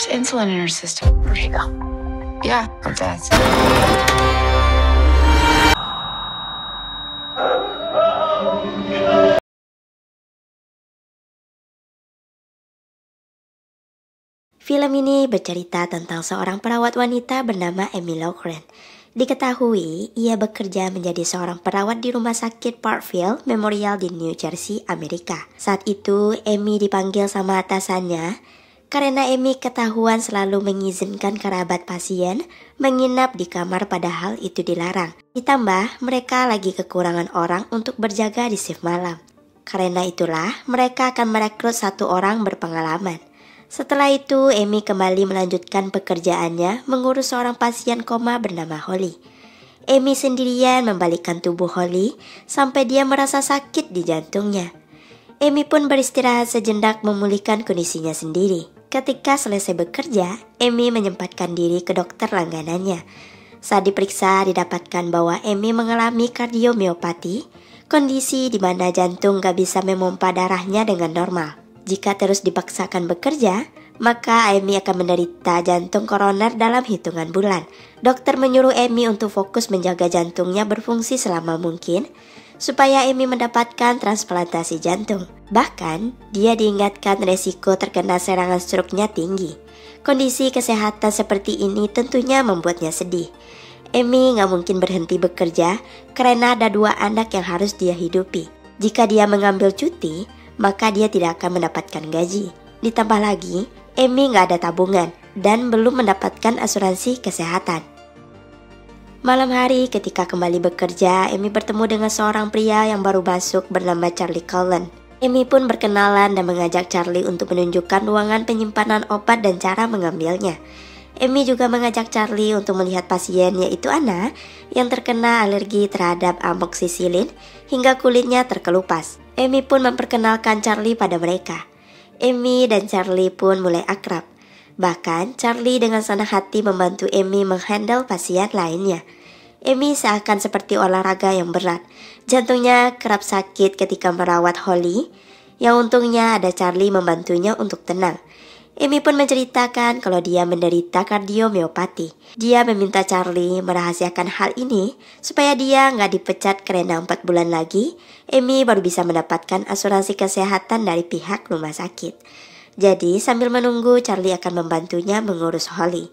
There's insulin in her system. Where'd she go? Yeah, I'm fast. Film ini bercerita tentang seorang perawat wanita bernama Amy Loughren. Diketahui, ia bekerja menjadi seorang perawat di rumah sakit Parkville Memorial di New Jersey, Amerika. Saat itu, Amy dipanggil sama atasannya karena Amy ketahuan selalu mengizinkan kerabat pasien menginap di kamar padahal itu dilarang. Ditambah, mereka lagi kekurangan orang untuk berjaga di shift malam. Karena itulah, mereka akan merekrut satu orang berpengalaman. Setelah itu, Amy kembali melanjutkan pekerjaannya mengurus seorang pasien koma bernama Holly. Amy sendirian membalikkan tubuh Holly sampai dia merasa sakit di jantungnya. Amy pun beristirahat sejenak memulihkan kondisinya sendiri. Ketika selesai bekerja, Amy menyempatkan diri ke dokter langganannya. Saat diperiksa, didapatkan bahwa Amy mengalami kardiomiopati, kondisi di mana jantung gak bisa memompa darahnya dengan normal. Jika terus dipaksakan bekerja, maka Amy akan menderita jantung koroner dalam hitungan bulan. Dokter menyuruh Amy untuk fokus menjaga jantungnya berfungsi selama mungkin, supaya Amy mendapatkan transplantasi jantung. Bahkan, dia diingatkan resiko terkena serangan stroke-nya tinggi. Kondisi kesehatan seperti ini tentunya membuatnya sedih. Amy gak mungkin berhenti bekerja karena ada 2 anak yang harus dia hidupi. Jika dia mengambil cuti, maka dia tidak akan mendapatkan gaji. Ditambah lagi, Amy gak ada tabungan dan belum mendapatkan asuransi kesehatan. Malam hari ketika kembali bekerja, Amy bertemu dengan seorang pria yang baru masuk bernama Charlie Cullen. Amy pun berkenalan dan mengajak Charlie untuk menunjukkan ruangan penyimpanan obat dan cara mengambilnya. Amy juga mengajak Charlie untuk melihat pasien, yaitu Anna, yang terkena alergi terhadap amoksisilin hingga kulitnya terkelupas. Amy pun memperkenalkan Charlie pada mereka. Amy dan Charlie pun mulai akrab. Bahkan Charlie dengan senang hati membantu Amy menghandle pasien lainnya. Amy seakan seperti olahraga yang berat. Jantungnya kerap sakit ketika merawat Holly, yang untungnya ada Charlie membantunya untuk tenang. Amy pun menceritakan kalau dia menderita kardiomiopati. Dia meminta Charlie merahasiakan hal ini supaya dia nggak dipecat karena 4 bulan lagi Amy baru bisa mendapatkan asuransi kesehatan dari pihak rumah sakit. Jadi sambil menunggu, Charlie akan membantunya mengurus Holly.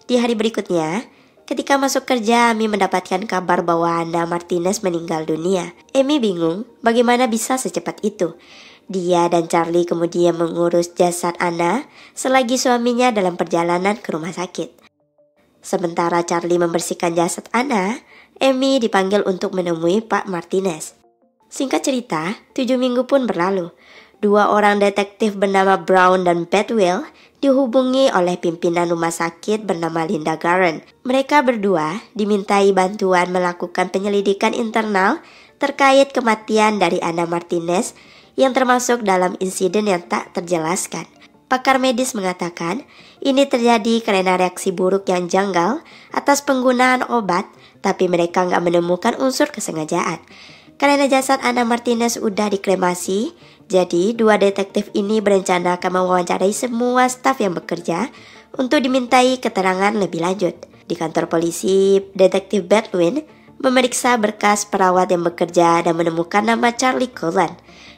Di hari berikutnya, ketika masuk kerja, Amy mendapatkan kabar bahwa Anna Martinez meninggal dunia. Amy bingung bagaimana bisa secepat itu. Dia dan Charlie kemudian mengurus jasad Anna selagi suaminya dalam perjalanan ke rumah sakit. Sementara Charlie membersihkan jasad Anna, Amy dipanggil untuk menemui Pak Martinez. Singkat cerita, 7 minggu pun berlalu. 2 orang detektif bernama Brown dan Bedwell dihubungi oleh pimpinan rumah sakit bernama Linda Garren. Mereka berdua dimintai bantuan melakukan penyelidikan internal terkait kematian dari Anna Martinez yang termasuk dalam insiden yang tak terjelaskan. Pakar medis mengatakan ini terjadi karena reaksi buruk yang janggal atas penggunaan obat, tapi mereka nggak menemukan unsur kesengajaan. Karena jasad Anna Martinez udah dikremasi, jadi 2 detektif ini berencana akan mewawancarai semua staf yang bekerja untuk dimintai keterangan lebih lanjut. Di kantor polisi, detektif Baldwin memeriksa berkas perawat yang bekerja dan menemukan nama Charlie Cullen.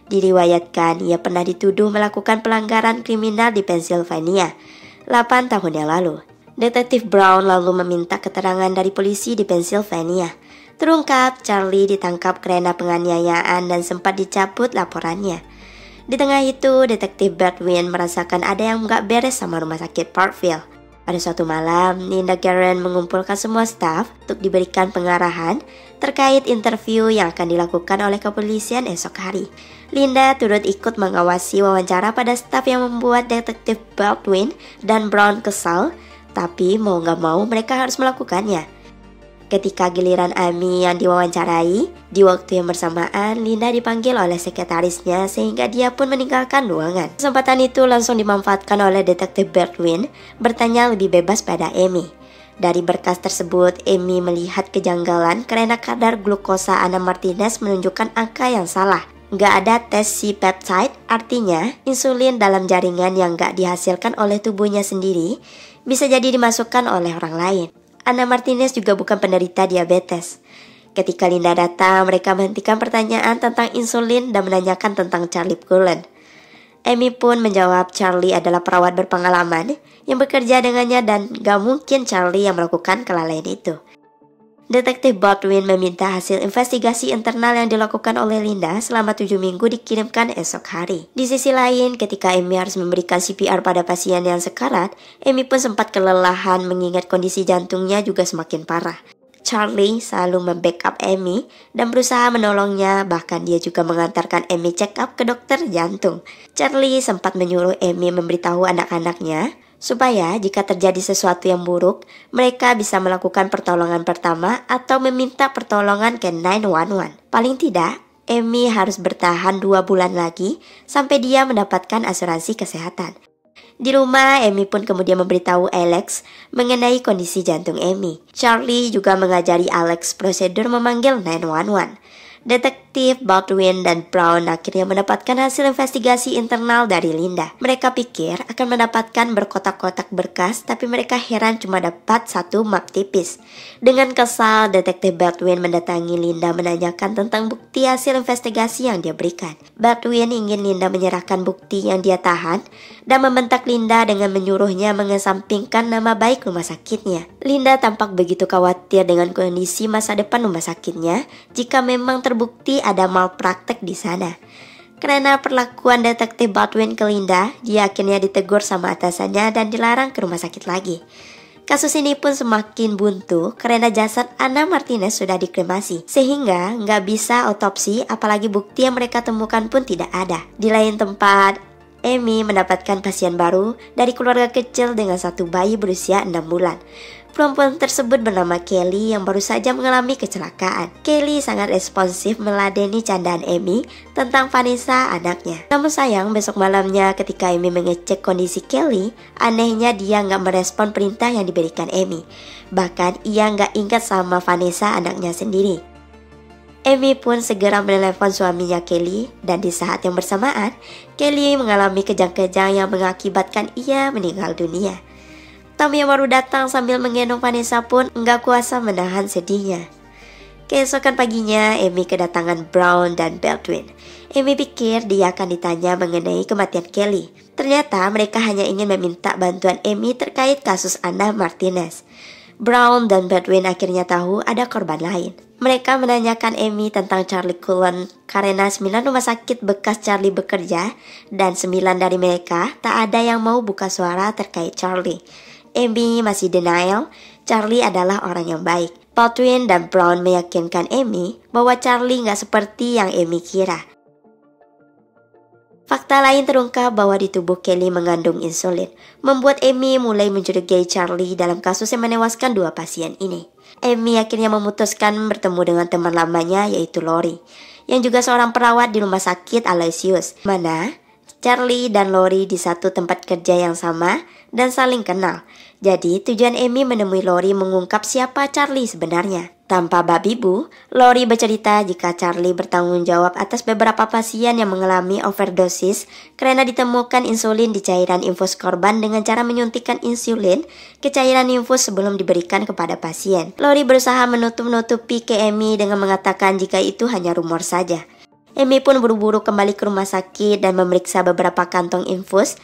Diriwayatkan ia pernah dituduh melakukan pelanggaran kriminal di Pennsylvania 8 tahun yang lalu. Detektif Brown lalu meminta keterangan dari polisi di Pennsylvania. Terungkap Charlie ditangkap karena penganiayaan dan sempat dicabut laporannya. Di tengah itu, detektif Baldwin merasakan ada yang gak beres sama rumah sakit Parkville. Pada suatu malam, Linda Garren mengumpulkan semua staf untuk diberikan pengarahan terkait interview yang akan dilakukan oleh kepolisian esok hari. Linda turut ikut mengawasi wawancara pada staf yang membuat detektif Baldwin dan Brown kesal, tapi mau gak mau mereka harus melakukannya. Ketika giliran Amy yang diwawancarai, di waktu yang bersamaan Linda dipanggil oleh sekretarisnya sehingga dia pun meninggalkan ruangan. Kesempatan itu langsung dimanfaatkan oleh detektif Baldwin bertanya lebih bebas pada Amy. Dari berkas tersebut, Amy melihat kejanggalan karena kadar glukosa Anna Martinez menunjukkan angka yang salah. Nggak ada tes C-peptide, artinya insulin dalam jaringan yang nggak dihasilkan oleh tubuhnya sendiri bisa jadi dimasukkan oleh orang lain. Anna Martinez juga bukan penderita diabetes. Ketika Linda datang, mereka menghentikan pertanyaan tentang insulin dan menanyakan tentang Charlie Cullen. Amy pun menjawab Charlie adalah perawat berpengalaman yang bekerja dengannya dan gak mungkin Charlie yang melakukan kelalaian itu. Detektif Baldwin meminta hasil investigasi internal yang dilakukan oleh Linda selama 7 minggu dikirimkan esok hari. Di sisi lain, ketika Amy harus memberikan CPR pada pasien yang sekarat, Amy pun sempat kelelahan mengingat kondisi jantungnya juga semakin parah. Charlie selalu membackup Amy dan berusaha menolongnya, bahkan dia juga mengantarkan Amy check up ke dokter jantung. Charlie sempat menyuruh Amy memberitahu anak-anaknya supaya jika terjadi sesuatu yang buruk, mereka bisa melakukan pertolongan pertama atau meminta pertolongan ke 911. Paling tidak, Amy harus bertahan 2 bulan lagi sampai dia mendapatkan asuransi kesehatan. Di rumah, Amy pun kemudian memberitahu Alex mengenai kondisi jantung Amy. Charlie juga mengajari Alex prosedur memanggil 911. Detektif Baldwin dan Brown akhirnya mendapatkan hasil investigasi internal dari Linda. Mereka pikir akan mendapatkan berkotak-kotak berkas, tapi mereka heran cuma dapat 1 map tipis. Dengan kesal, Detektif Baldwin mendatangi Linda menanyakan tentang bukti hasil investigasi yang dia berikan. Baldwin ingin Linda menyerahkan bukti yang dia tahan dan membentak Linda dengan menyuruhnya mengesampingkan nama baik rumah sakitnya. Linda tampak begitu khawatir dengan kondisi masa depan rumah sakitnya jika memang terbukti ada malpraktek di sana. Karena perlakuan Detektif Baldwin ke Linda, dia akhirnya ditegur sama atasannya dan dilarang ke rumah sakit lagi. Kasus ini pun semakin buntu karena jasad Anna Martinez sudah dikremasi, sehingga nggak bisa otopsi, apalagi bukti yang mereka temukan pun tidak ada. Di lain tempat, Amy mendapatkan pasien baru dari keluarga kecil dengan 1 bayi berusia 6 bulan. Perempuan tersebut bernama Kelly yang baru saja mengalami kecelakaan. Kelly sangat responsif meladeni candaan Amy tentang Vanessa anaknya. Namun sayang, besok malamnya ketika Amy mengecek kondisi Kelly, anehnya dia nggak merespon perintah yang diberikan Amy. Bahkan ia nggak ingat sama Vanessa anaknya sendiri. Amy pun segera menelepon suaminya Kelly dan di saat yang bersamaan, Kelly mengalami kejang-kejang yang mengakibatkan ia meninggal dunia. Tom yang baru datang sambil menggendong Vanessa pun nggak kuasa menahan sedihnya. Keesokan paginya, Amy kedatangan Brown dan Baldwin. Amy pikir dia akan ditanya mengenai kematian Kelly. Ternyata mereka hanya ingin meminta bantuan Amy terkait kasus Anna Martinez. Brown dan Baldwin akhirnya tahu ada korban lain. Mereka menanyakan Amy tentang Charlie Cullen karena 9 rumah sakit bekas Charlie bekerja dan 9 dari mereka tak ada yang mau buka suara terkait Charlie. Amy masih denial, Charlie adalah orang yang baik. Baldwin dan Brown meyakinkan Amy bahwa Charlie nggak seperti yang Amy kira. Fakta lain terungkap bahwa di tubuh Kelly mengandung insulin, membuat Amy mulai mencurigai Charlie dalam kasus yang menewaskan 2 pasien ini. Amy akhirnya memutuskan bertemu dengan teman lamanya yaitu Lori, yang juga seorang perawat di rumah sakit Aloysius, mana Charlie dan Lori di satu tempat kerja yang sama dan saling kenal. Jadi tujuan Amy menemui Lori mengungkap siapa Charlie sebenarnya. Tanpa babi bu, Lori bercerita jika Charlie bertanggung jawab atas beberapa pasien yang mengalami overdosis karena ditemukan insulin di cairan infus korban dengan cara menyuntikkan insulin ke cairan infus sebelum diberikan kepada pasien. Lori berusaha menutup-nutupi ke Amy dengan mengatakan jika itu hanya rumor saja. Amy pun buru-buru kembali ke rumah sakit dan memeriksa beberapa kantong infus.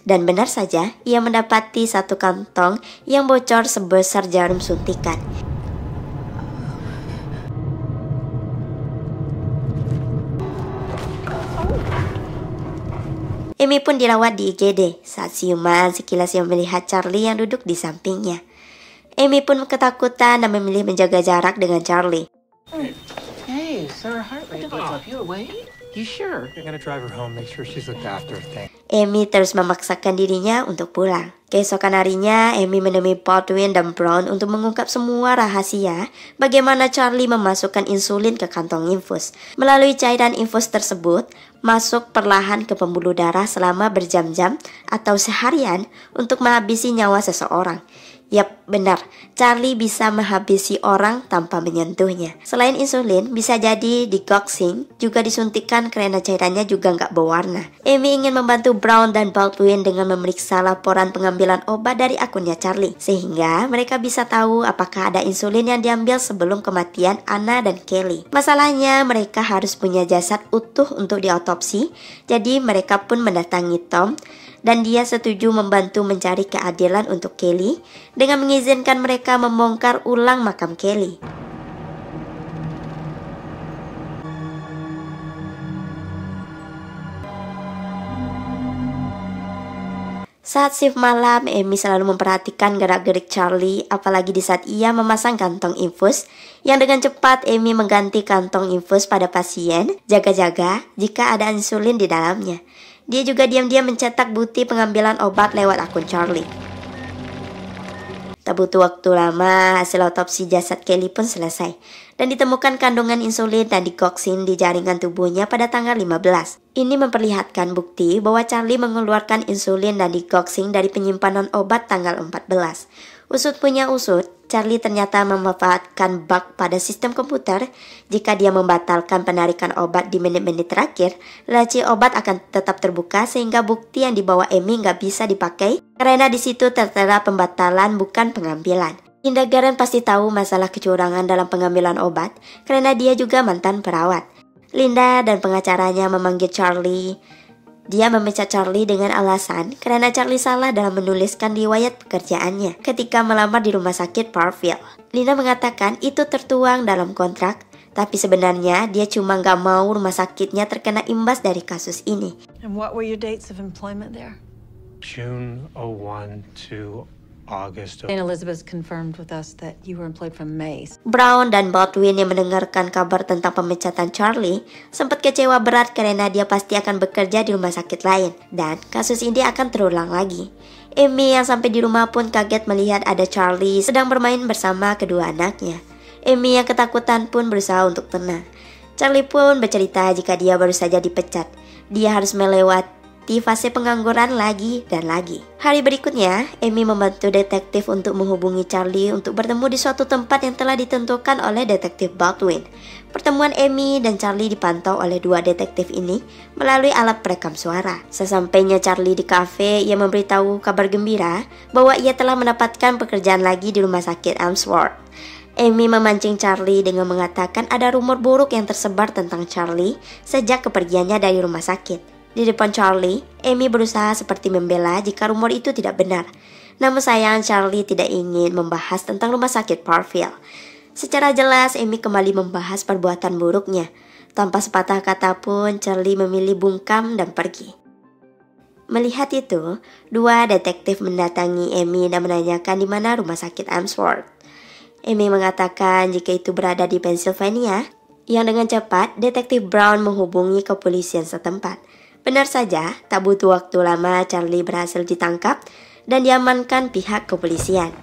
Dan benar saja, ia mendapati 1 kantong yang bocor sebesar jarum suntikan. Amy pun dirawat di IGD. Saat siuman, sekilas ia melihat Charlie yang duduk di sampingnya. Amy pun ketakutan dan memilih menjaga jarak dengan Charlie. Hey, sir, heart rate what's up? You awake? You sure? You're gonna drive her home, make sure she's looked after. Thank. Amy terus memaksakan dirinya untuk pulang. Keesokan harinya, Amy menemui Baldwin dan Brown untuk mengungkap semua rahasia bagaimana Charlie memasukkan insulin ke kantong infus. Melalui cairan infus tersebut, masuk perlahan ke pembuluh darah selama berjam-jam atau seharian untuk menghabisi nyawa seseorang. Yap, benar. Charlie bisa menghabisi orang tanpa menyentuhnya. Selain insulin, bisa jadi digoxing juga disuntikkan karena cairannya juga nggak berwarna. Amy ingin membantu Brown dan Baldwin dengan memeriksa laporan pengambilan obat dari akunnya Charlie, sehingga mereka bisa tahu apakah ada insulin yang diambil sebelum kematian Anna dan Kelly. Masalahnya, mereka harus punya jasad utuh untuk diotopsi, jadi mereka pun mendatangi Tom dan dia setuju membantu mencari keadilan untuk Kelly dengan mengizinkan mereka membongkar ulang makam Kelly. Saat shift malam, Amy selalu memperhatikan gerak-gerik Charlie, apalagi di saat ia memasang kantong infus, yang dengan cepat Amy mengganti kantong infus pada pasien, jaga-jaga jika ada insulin di dalamnya. Dia juga diam-diam mencetak bukti pengambilan obat lewat akun Charlie. Tak butuh waktu lama, hasil otopsi jasad Kelly pun selesai dan ditemukan kandungan insulin dan digoxin di jaringan tubuhnya pada tanggal 15. Ini memperlihatkan bukti bahwa Charlie mengeluarkan insulin dan digoxin dari penyimpanan obat tanggal 14. Usut punya usut, Charlie ternyata memanfaatkan bug pada sistem komputer. Jika dia membatalkan penarikan obat di menit-menit terakhir, laci obat akan tetap terbuka sehingga bukti yang dibawa Amy nggak bisa dipakai karena di situ tertera pembatalan bukan pengambilan. Linda Garen pasti tahu masalah kecurangan dalam pengambilan obat karena dia juga mantan perawat. Linda dan pengacaranya memanggil Charlie. Dia memecat Charlie dengan alasan karena Charlie salah dalam menuliskan riwayat pekerjaannya ketika melamar di rumah sakit Parkville. Linda mengatakan itu tertuang dalam kontrak, tapi sebenarnya dia cuma nggak mau rumah sakitnya terkena imbas dari kasus ini. And what were your dates of employment there? June 01 to August. St. Elizabeth's confirmed with us that you were employed from May. Brown dan Baldwin yang mendengarkan kabar tentang pemecatan Charlie sempat kecewa berat karena dia pasti akan bekerja di rumah sakit lain dan kasus ini akan terulang lagi. Amy yang sampai di rumah pun kaget melihat ada Charlie sedang bermain bersama kedua anaknya. Amy yang ketakutan pun berusaha untuk tenang. Charlie pun bercerita jika dia baru saja dipecat. Dia harus melewati fase pengangguran lagi dan lagi. Hari berikutnya, Amy membantu detektif untuk menghubungi Charlie untuk bertemu di suatu tempat yang telah ditentukan oleh detektif Baldwin. Pertemuan Amy dan Charlie dipantau oleh dua detektif ini melalui alat perekam suara. Sesampainya Charlie di kafe, ia memberitahu kabar gembira bahwa ia telah mendapatkan pekerjaan lagi di rumah sakit Elmsworth. Amy memancing Charlie dengan mengatakan ada rumor buruk yang tersebar tentang Charlie sejak kepergiannya dari rumah sakit. Di depan Charlie, Amy berusaha seperti membela jika rumor itu tidak benar. Namun sayang Charlie tidak ingin membahas tentang rumah sakit Parkville. Secara jelas Amy kembali membahas perbuatan buruknya. Tanpa sepatah kata pun Charlie memilih bungkam dan pergi. Melihat itu, dua detektif mendatangi Amy dan menanyakan di mana rumah sakit Elmsworth. Amy mengatakan jika itu berada di Pennsylvania, yang dengan cepat detektif Brown menghubungi kepolisian setempat. Benar saja, tak butuh waktu lama Charlie berhasil ditangkap dan diamankan pihak kepolisian.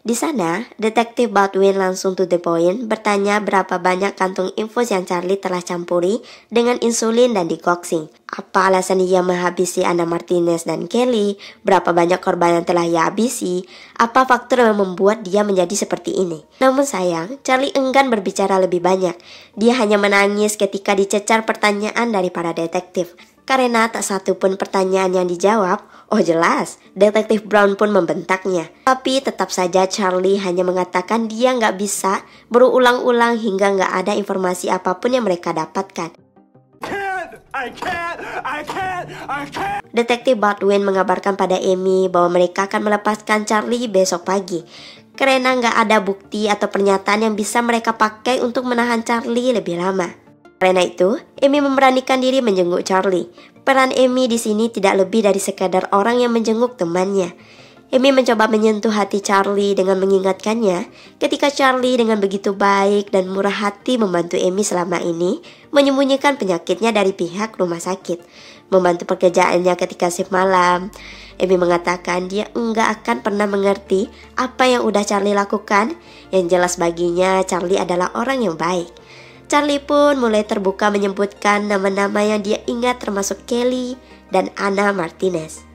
Di sana, detektif Baldwin langsung to the point bertanya berapa banyak kantung infus yang Charlie telah campuri dengan insulin dan digoxing. Apa alasan ia menghabisi Anna Martinez dan Kelly? Berapa banyak korban yang telah ia habisi? Apa faktor yang membuat dia menjadi seperti ini? Namun sayang, Charlie enggan berbicara lebih banyak. Dia hanya menangis ketika dicecar pertanyaan dari para detektif. Karena tak satu pun pertanyaan yang dijawab, oh jelas, detektif Brown pun membentaknya. Tapi tetap saja Charlie hanya mengatakan dia nggak bisa berulang-ulang hingga nggak ada informasi apapun yang mereka dapatkan. I can't. Detektif Baldwin mengabarkan pada Amy bahwa mereka akan melepaskan Charlie besok pagi. Karena nggak ada bukti atau pernyataan yang bisa mereka pakai untuk menahan Charlie lebih lama. Karena itu, Amy memberanikan diri menjenguk Charlie. Peran Amy di sini tidak lebih dari sekadar orang yang menjenguk temannya. Amy mencoba menyentuh hati Charlie dengan mengingatkannya ketika Charlie dengan begitu baik dan murah hati membantu Amy selama ini menyembunyikan penyakitnya dari pihak rumah sakit. Membantu pekerjaannya ketika shift malam. Amy mengatakan dia enggak akan pernah mengerti apa yang udah Charlie lakukan. Yang jelas baginya Charlie adalah orang yang baik. Charlie pun mulai terbuka menyebutkan nama-nama yang dia ingat termasuk Kelly dan Anna Martinez.